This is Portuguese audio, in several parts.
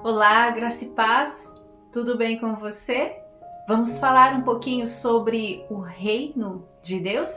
Olá, graça e paz, tudo bem com você? Vamos falar um pouquinho sobre o reino de Deus?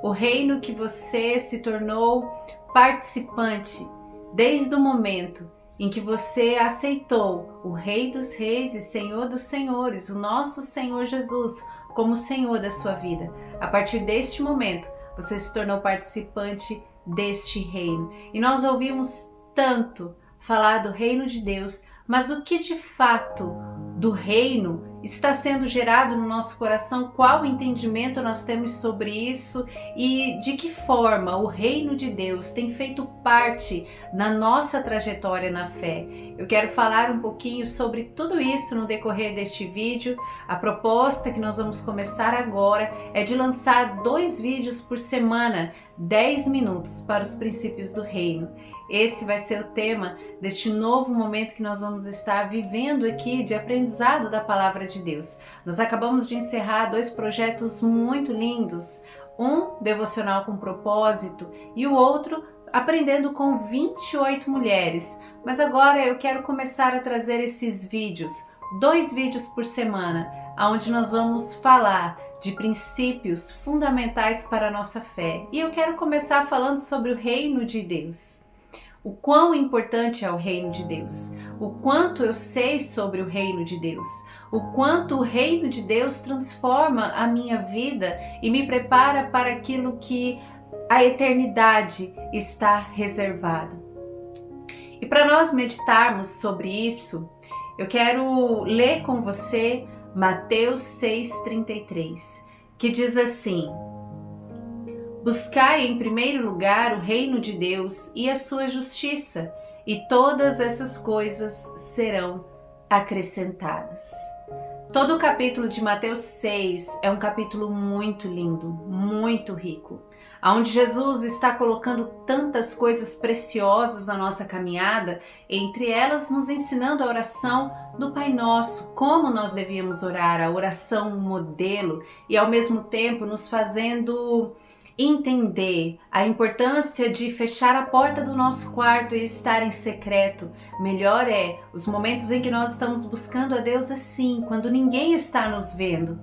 O reino que você se tornou participante desde o momento em que você aceitou o Rei dos Reis e Senhor dos Senhores, o nosso Senhor Jesus, como Senhor da sua vida. A partir deste momento, você se tornou participante deste reino. E nós ouvimos tanto falar do reino de Deus, mas o que de fato do reino está sendo gerado no nosso coração? Qual entendimento nós temos sobre isso e de que forma o reino de Deus tem feito parte na nossa trajetória na fé? Eu quero falar um pouquinho sobre tudo isso no decorrer deste vídeo. A proposta que nós vamos começar agora é de lançar 2 vídeos por semana, 10 minutos para os princípios do reino. Esse vai ser o tema deste novo momento que nós vamos estar vivendo aqui de aprendizado da Palavra de Deus. Nós acabamos de encerrar 2 projetos muito lindos, um devocional com propósito e o outro aprendendo com 28 mulheres. Mas agora eu quero começar a trazer esses vídeos, 2 vídeos por semana, onde nós vamos falar de princípios fundamentais para a nossa fé. E eu quero começar falando sobre o reino de Deus. O quão importante é o reino de Deus, o quanto eu sei sobre o reino de Deus, o quanto o reino de Deus transforma a minha vida e me prepara para aquilo que a eternidade está reservada. E para nós meditarmos sobre isso, eu quero ler com você Mateus 6,33, que diz assim: Buscai em primeiro lugar o reino de Deus e a sua justiça, e todas essas coisas serão acrescentadas. Todo o capítulo de Mateus 6 é um capítulo muito lindo, muito rico, onde Jesus está colocando tantas coisas preciosas na nossa caminhada, entre elas nos ensinando a oração do Pai Nosso, como nós devíamos orar, a oração modelo, e ao mesmo tempo nos fazendo entender a importância de fechar a porta do nosso quarto e estar em secreto. Melhor é os momentos em que nós estamos buscando a Deus assim, quando ninguém está nos vendo.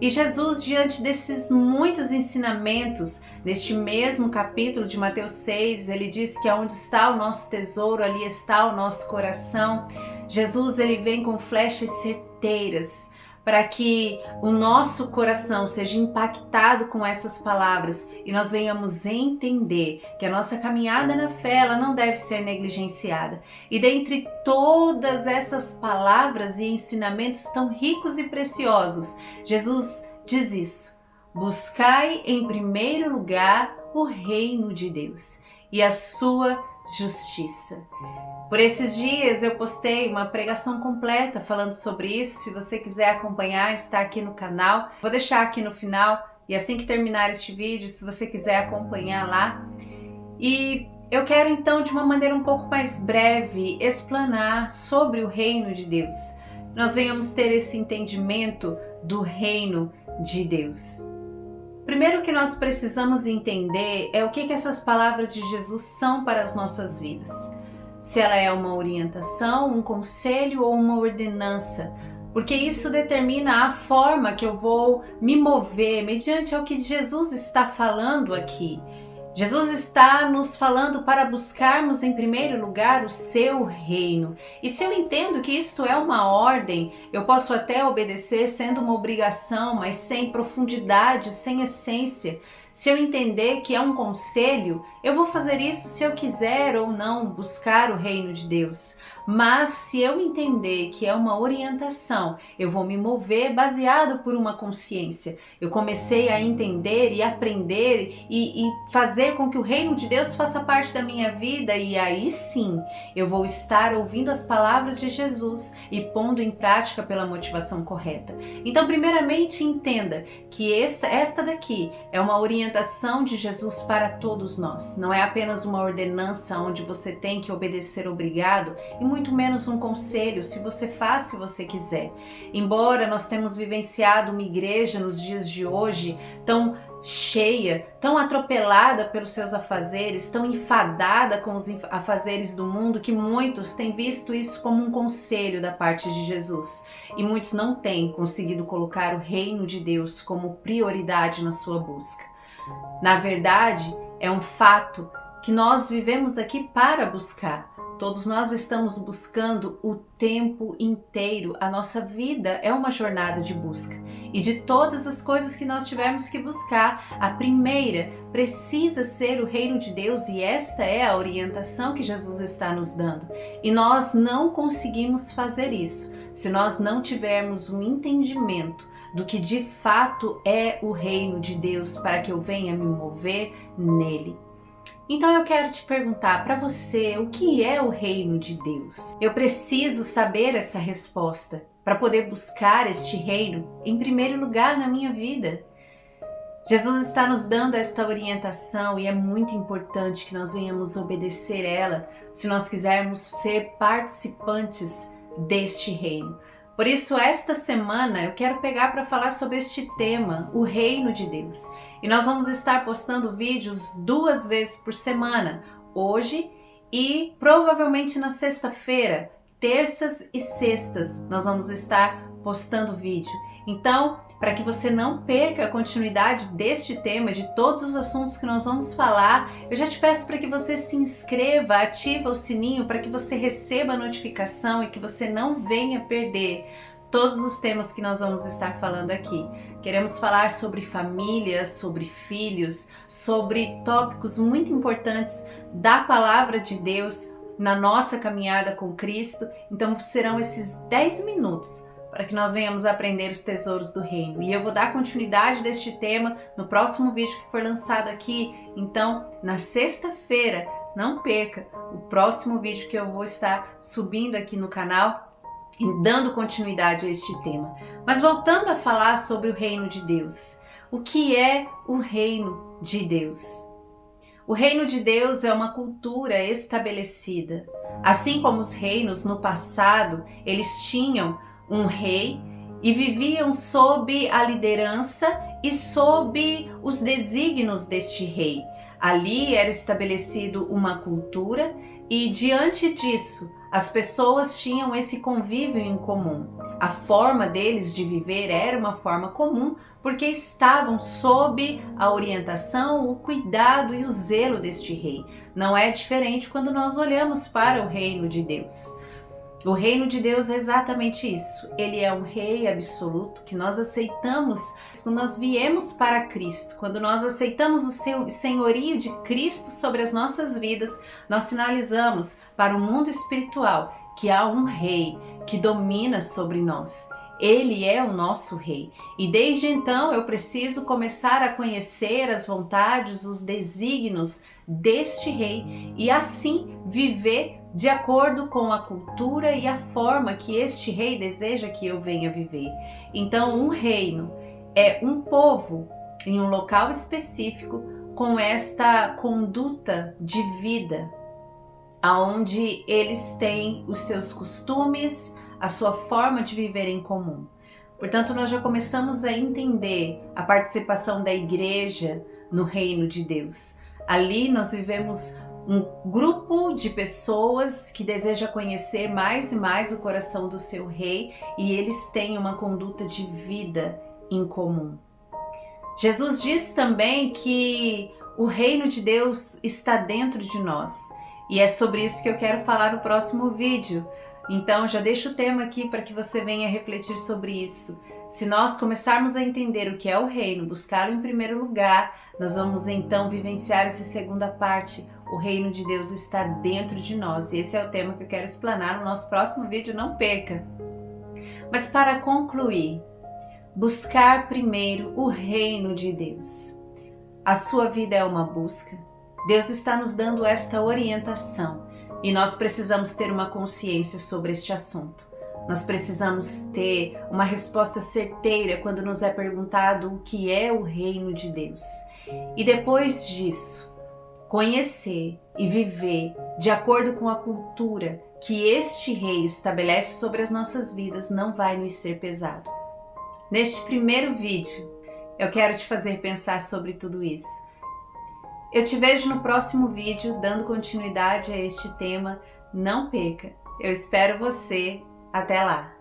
E Jesus, diante desses muitos ensinamentos, neste mesmo capítulo de Mateus 6, ele diz que onde está o nosso tesouro, ali está o nosso coração. Jesus, ele vem com flechas certeiras, para que o nosso coração seja impactado com essas palavras e nós venhamos entender que a nossa caminhada na fé ela não deve ser negligenciada. E dentre todas essas palavras e ensinamentos tão ricos e preciosos, Jesus diz isso: buscai em primeiro lugar o reino de Deus e a sua justiça. Por esses dias eu postei uma pregação completa falando sobre isso. Se você quiser acompanhar, está aqui no canal. Vou deixar aqui no final e assim que terminar este vídeo, se você quiser acompanhar lá. E eu quero então, de uma maneira um pouco mais breve, explanar sobre o reino de Deus. Nós venhamos ter esse entendimento do reino de Deus. Primeiro que nós precisamos entender é o que essas palavras de Jesus são para as nossas vidas. Se ela é uma orientação, um conselho ou uma ordenança, porque isso determina a forma que eu vou me mover mediante ao que Jesus está falando aqui. Jesus está nos falando para buscarmos em primeiro lugar o seu reino. E se eu entendo que isto é uma ordem, eu posso até obedecer sendo uma obrigação, mas sem profundidade, sem essência. Se eu entender que é um conselho, eu vou fazer isso se eu quiser ou não buscar o reino de Deus. Mas se eu entender que é uma orientação, eu vou me mover baseado por uma consciência. Eu comecei a entender e aprender e fazer com que o reino de Deus faça parte da minha vida, e aí sim eu vou estar ouvindo as palavras de Jesus e pondo em prática pela motivação correta. Então, primeiramente, entenda que esta daqui é uma orientação orientação de Jesus para todos nós. Não é apenas uma ordenança onde você tem que obedecer obrigado, e muito menos um conselho, se você faz, se você quiser. Embora nós temos vivenciado uma igreja nos dias de hoje tão cheia, tão atropelada pelos seus afazeres, tão enfadada com os afazeres do mundo, que muitos têm visto isso como um conselho da parte de Jesus. E muitos não têm conseguido colocar o reino de Deus como prioridade na sua busca. Na verdade, é um fato que nós vivemos aqui para buscar. Todos nós estamos buscando o tempo inteiro. A nossa vida é uma jornada de busca. E de todas as coisas que nós tivermos que buscar, a primeira precisa ser o reino de Deus, e esta é a orientação que Jesus está nos dando. E nós não conseguimos fazer isso se nós não tivermos um entendimento do que de fato é o reino de Deus, para que eu venha me mover nele. Então eu quero te perguntar para você, o que é o reino de Deus? Eu preciso saber essa resposta para poder buscar este reino em primeiro lugar na minha vida. Jesus está nos dando esta orientação e é muito importante que nós venhamos obedecer ela se nós quisermos ser participantes deste reino. Por isso, esta semana eu quero pegar para falar sobre este tema, o reino de Deus. E nós vamos estar postando vídeos 2 vezes por semana, hoje e provavelmente na sexta-feira, terças e sextas, nós vamos estar postando vídeo. Então, para que você não perca a continuidade deste tema, de todos os assuntos que nós vamos falar, eu já te peço para que você se inscreva, ativa o sininho para que você receba a notificação e que você não venha perder todos os temas que nós vamos estar falando aqui. Queremos falar sobre família, sobre filhos, sobre tópicos muito importantes da palavra de Deus na nossa caminhada com Cristo. Então serão esses 10 minutos para que nós venhamos aprender os tesouros do reino. E eu vou dar continuidade deste tema no próximo vídeo que for lançado aqui. Então, na sexta-feira, não perca o próximo vídeo que eu vou estar subindo aqui no canal e dando continuidade a este tema. Mas voltando a falar sobre o reino de Deus. O que é o reino de Deus? O reino de Deus é uma cultura estabelecida. Assim como os reinos no passado, eles tinham um rei e viviam sob a liderança e sob os desígnios deste rei. Ali era estabelecido uma cultura e diante disso as pessoas tinham esse convívio em comum. A forma deles de viver era uma forma comum porque estavam sob a orientação, o cuidado e o zelo deste rei. Não é diferente quando nós olhamos para o reino de Deus. O reino de Deus é exatamente isso. Ele é um rei absoluto que nós aceitamos quando nós viemos para Cristo. Quando nós aceitamos o seu senhorio de Cristo sobre as nossas vidas, nós sinalizamos para o mundo espiritual que há um rei que domina sobre nós. Ele é o nosso rei. E desde então eu preciso começar a conhecer as vontades, os desígnios deste rei e assim viver de acordo com a cultura e a forma que este rei deseja que eu venha viver. Então, um reino é um povo em um local específico com esta conduta de vida, aonde eles têm os seus costumes, a sua forma de viver em comum. Portanto, nós já começamos a entender a participação da igreja no reino de Deus. Ali nós vivemos um grupo de pessoas que deseja conhecer mais e mais o coração do seu rei e eles têm uma conduta de vida em comum. Jesus diz também que o reino de Deus está dentro de nós e é sobre isso que eu quero falar no próximo vídeo. Então já deixo o tema aqui para que você venha refletir sobre isso. Se nós começarmos a entender o que é o reino, buscá-lo em primeiro lugar, nós vamos então vivenciar essa segunda parte. O reino de Deus está dentro de nós e esse é o tema que eu quero explanar no nosso próximo vídeo, não perca! Mas para concluir, buscar primeiro o reino de Deus. A sua vida é uma busca. Deus está nos dando esta orientação e nós precisamos ter uma consciência sobre este assunto. Nós precisamos ter uma resposta certeira quando nos é perguntado o que é o reino de Deus. E depois disso, conhecer e viver de acordo com a cultura que este rei estabelece sobre as nossas vidas não vai nos ser pesado. Neste primeiro vídeo, eu quero te fazer pensar sobre tudo isso. Eu te vejo no próximo vídeo dando continuidade a este tema. Não perca! Eu espero você. Até lá!